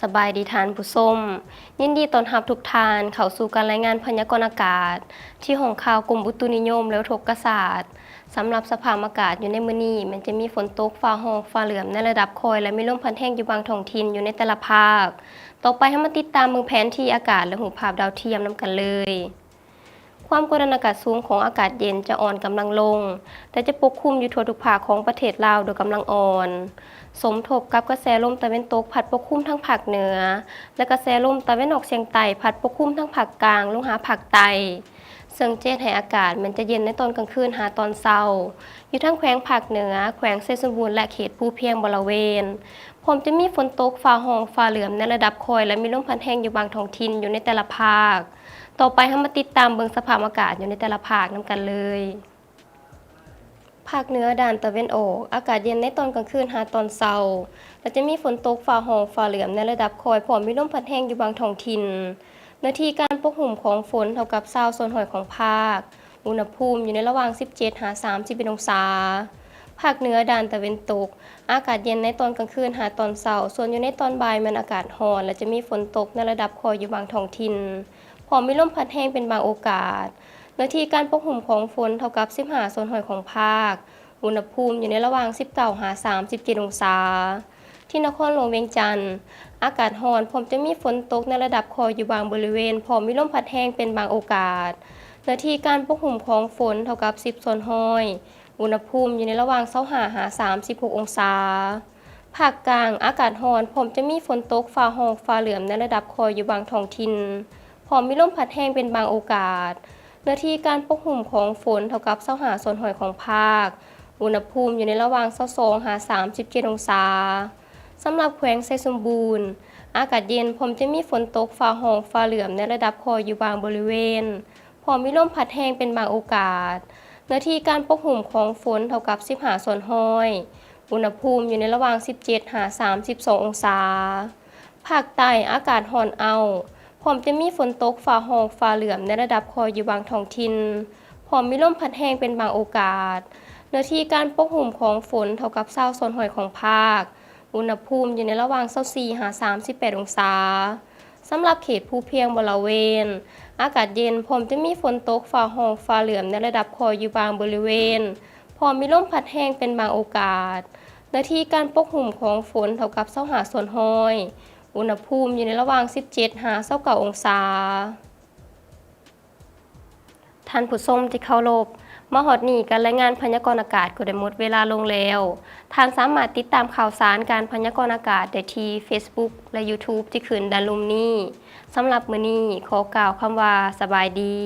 สบายดีทานผู้ส้มยินดีต้อนรับทุกท่านเข้าสู่การรายงานพยากรณ์อากาศที่ห้องข่าวกรมอุตุนิยมและอุทกศาสตร์สำหรับสภาพอากาศอยู่ในมื้อนี้มันจะมีฝนตกฟ้าร้องฟ้าเหลื่อมในระดับคอยและมีลมพัดแรงอยู่บางท้องถิ่นอยู่ในแต่ละภาคต่อไปให้มาติดตามมือแผนที่อากาศและรูปภาพดาวเทียมนํกันเลยความกดดันอากาศสูงของอากาศเย็นจะอ่อนกำลังลงแต่จะปกคลุมอยู่ทั่วทุกภาคของประเทศลาวโดยกำลังอ่อนสมทบกับกระแสลมตะวันตกพัดปกคลุมทั้งภาคเหนือและกระแสลมตะวันออกเฉียงใต้พัดปกคลุมทั้งภาคกลางลงหาภาคใต้ซึ่งเจตให้อากาศมันจะเย็นในตอนกลางคืนหาตอนเช้าอยู่ทั้งแขวงภาคเหนือแขวงไชยสมบูรณ์และเขตภูเพียงบริเวณพร้อมจะมีฝนตกฟ้าร้องฟ้าเหลื่อมในระดับคอยและมีลมพัดแรงอยู่บางท้องถิ่นอยู่ในแต่ละภาคต่อไปเรามาติดตามเบิ่งสภาพอากาศอยู่ในแต่ละภาคนํกันเลยภาคเหนือด้านตะวันออกอากาศเย็นในตอนกลางคืนหาตอนเช้าและจะมีฝนตกฟ้าร้องฟ้าเหลื่อมในระดับคอยพร้อมมีลมพัดแรงอยู่บางท้องถิ่นหน้าที่การปกคลุมของฝนเท่ากับ20ส่วนหอยของภาคอุณหภูมิอยู่ในระหว่าง17-31องศาภาคเหนือด้านตะวันตกอากาศเย็นในตอนกลางคืนหาตอนเช้าส่วนอยู่ในตอนบ่ายมันอากาศร้อนและจะมีฝนตกในระดับคอยอยู่บางท้องถิ่นพร้อมมีลมพัดแรงเป็นบางโอกาสหน้าที่การปกคลุมของฝนเท่ากับ15ส่วนหอยของภาคอุณหภูมิอยู่ในระหว่าง19-37องศาที่นครหลวงเวียงจันทร์อากาศร้อนพร้อมจะมีฝนตกในระดับคอยอยู่บางบริเวณพร้อมมีลมพัดแรงเป็นบางโอกาสหน้าที่การปกคลุมของฝนเท่ากับ10ส่วนหอยอุณหภูมิอยู่ในระหว่าง25-36องศาภาคกลางอากาศร้อนพร้อมจะมีฝนตกฟ้าร้องฟ้าเหลื่อมในระดับคอยอยู่บางท้องถิ่นพร้อมมีลมพัดแรงเป็นบางโอกาสหน้าที่การปกคลุมของฝนเท่ากับ25ส่วนหอยของภาคอุณหภูมิอยู่ในระหว่าง22-37องศาสำหรับแขวงไชยสมบูรณ์อากาศเย็นพร้อมจะมีฝนตกฟ้าร้องฟ้าเหลื่อมในระดับคอยอยู่บางบริเวณพร้อมมีลมพัดแรงเป็นบางโอกาสหน้าที่การปกคลุมของฝนเท่ากับ15ส่วนหอยอุณหภูมิอยู่ในระหว่าง17-32องศาภาคใต้อากาศร้อนเอาพร้อมจะมีฝนตกฟ้าร้องฟ้าเหลื่อมในระดับคอยอยู่บางท้องถิ่นพร้อมมีลมพัดแรงเป็นบางโอกาสหน้าที่การปกคลุมของฝนเท่ากับ20ส่วนหอยของภาคอุณหภูมิอยู่ในระหว่าง24-38องศาสำหรับเขตภูเพียงบริเวณอากาศเย็นพร้อมจะมีฝนตกฟ้าร้องฟ้าเหลื่อมในระดับคอยอยู่บางบริเวณพร้อมมีลมพัดแรงเป็นบางโอกาสหน้าที่การปกคลุมของฝนเท่ากับ25ส่วนหอยอุณหภูมิอยู่ในระหว่าง17-29องศาท่านผู้ชมที่เคารพมาฮอดนี้การรายงานพยากรณ์อากาศก็ได้หมดเวลาลงแล้วท่านสามารถติดตามข่าวสารการพยากรณ์อากาศได้ที่ Facebook และ YouTube ที่ขึ้นด้านลุ่มนี้สำหรับมื้อนี้ขอกล่าวคำว่าสบายดี